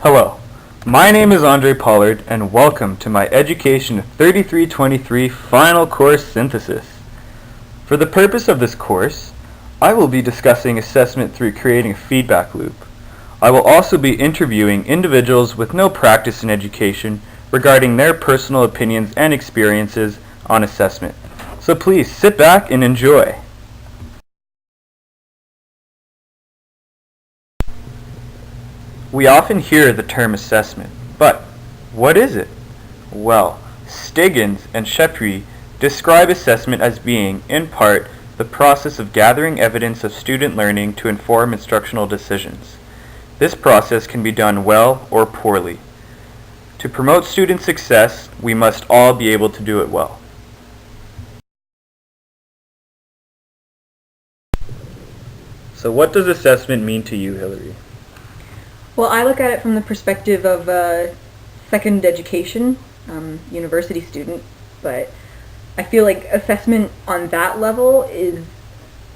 Hello, my name is Andre Pollard and welcome to my Education 3323 Final Course Synthesis. For the purpose of this course, I will be discussing assessment through creating a feedback loop. I will also be interviewing individuals with no practice in education regarding their personal opinions and experiences on assessment. So please sit back and enjoy. We often hear the term assessment, but what is it? Well, Stiggins and Shepri describe assessment as being, in part, the process of gathering evidence of student learning to inform instructional decisions. This process can be done well or poorly. To promote student success, we must all be able to do it well. So what does assessment mean to you, Hillary? Well, I look at it from the perspective of a second education, university student, but I feel like assessment on that level is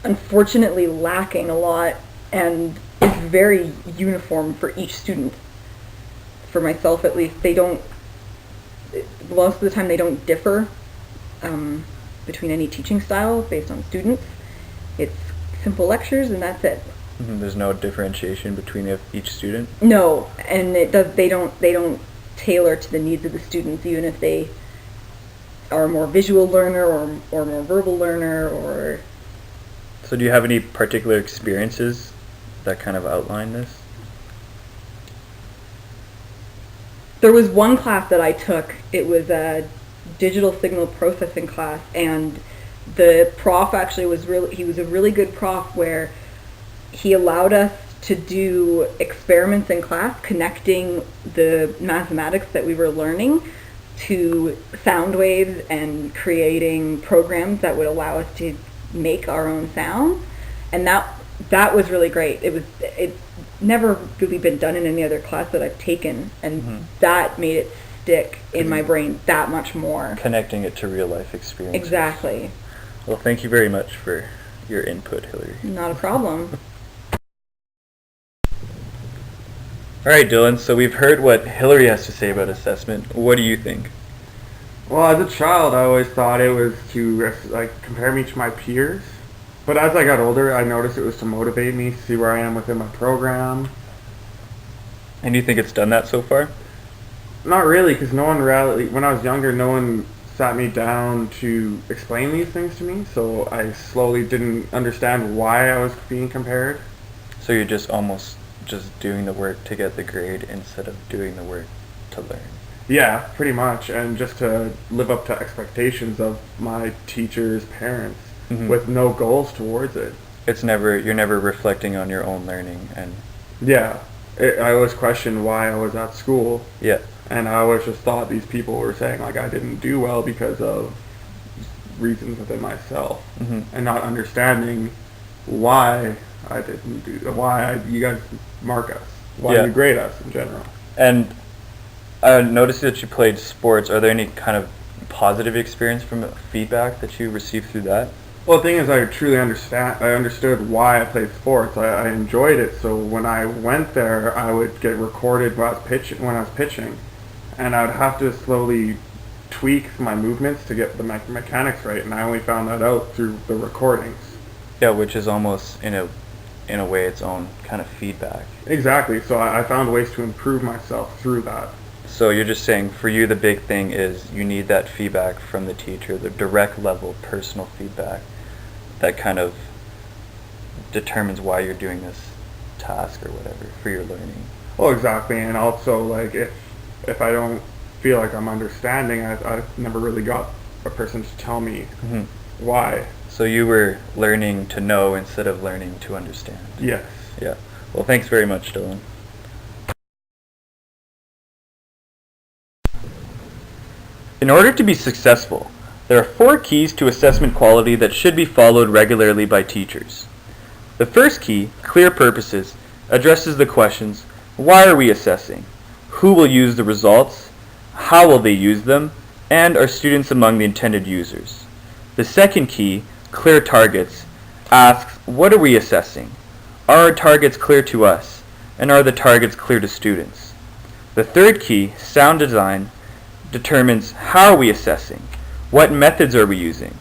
unfortunately lacking a lot and is very uniform for each student. For myself at least, most of the time they don't differ between any teaching style based on students. It's simple lectures and that's it. There's no differentiation between each student? No, and they don't tailor to the needs of the students, even if they are a more visual learner or more verbal learner or... So do you have any particular experiences that kind of outline this? There was one class that I took. It was a digital signal processing class, and the prof actually was a really good prof where he allowed us to do experiments in class connecting the mathematics that we were learning to sound waves and creating programs that would allow us to make our own sounds. And that was really great. It's never really been done in any other class that I've taken, and that made it stick in my brain that much more. Connecting it to real life experiences. Exactly. Well, thank you very much for your input, Hillary. Not a problem. Alright, Dylan, so we've heard what Hillary has to say about assessment. What do you think? Well, as a child, I always thought it was to compare me to my peers. But as I got older, I noticed it was to motivate me, see where I am within my program. And do you think it's done that so far? Not really, because when I was younger, no one sat me down to explain these things to me, so I slowly didn't understand why I was being compared. So you're just doing the work to get the grade instead of doing the work to learn? Yeah, pretty much, and just to live up to expectations of my teachers, parents, with no goals towards it. You're never reflecting on your own learning, and yeah, I always questioned why I was at school. Yeah. And I always just thought these people were saying I didn't do well because of reasons within myself, and not understanding why I didn't do, you guys mark us, why you grade us in general. And I noticed that you played sports. Are there any kind of positive experience from feedback that you received through that? Well, the thing is, I understood why I played sports. I enjoyed it, so when I went there, I would get recorded when I was pitching, and I would have to slowly tweak my movements to get the mechanics right, and I only found that out through the recordings. Yeah, which is almost, in a way, its own kind of feedback. Exactly, so I found ways to improve myself through that. So you're just saying, for you, the big thing is you need that feedback from the teacher, the direct level personal feedback that kind of determines why you're doing this task or whatever for your learning. Well, exactly, and also if I don't feel like I'm understanding, I've never really got a person to tell me why. So you were learning to know instead of learning to understand. Yes. Yeah. Well, thanks very much, Dylan. In order to be successful, there are 4 keys to assessment quality that should be followed regularly by teachers. The first key, clear purposes, addresses the questions, why are we assessing? Who will use the results? How will they use them? And are students among the intended users? The second key, clear targets, asks, what are we assessing? Are our targets clear to us? And are the targets clear to students? The third key, sound design, determines how are we assessing? What methods are we using?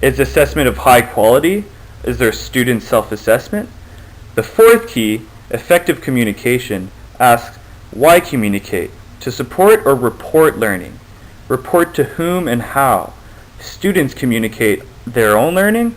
Is assessment of high quality? Is there student self-assessment? The fourth key, effective communication, asks why communicate? To support or report learning? Report to whom and how? Students communicate their own learning?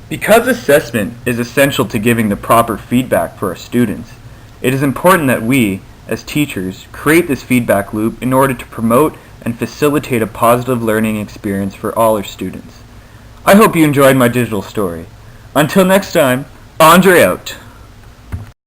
Because assessment is essential to giving the proper feedback for our students, it is important that we, as teachers, create this feedback loop in order to promote and facilitate a positive learning experience for all our students. I hope you enjoyed my digital story. Until next time, Andre out.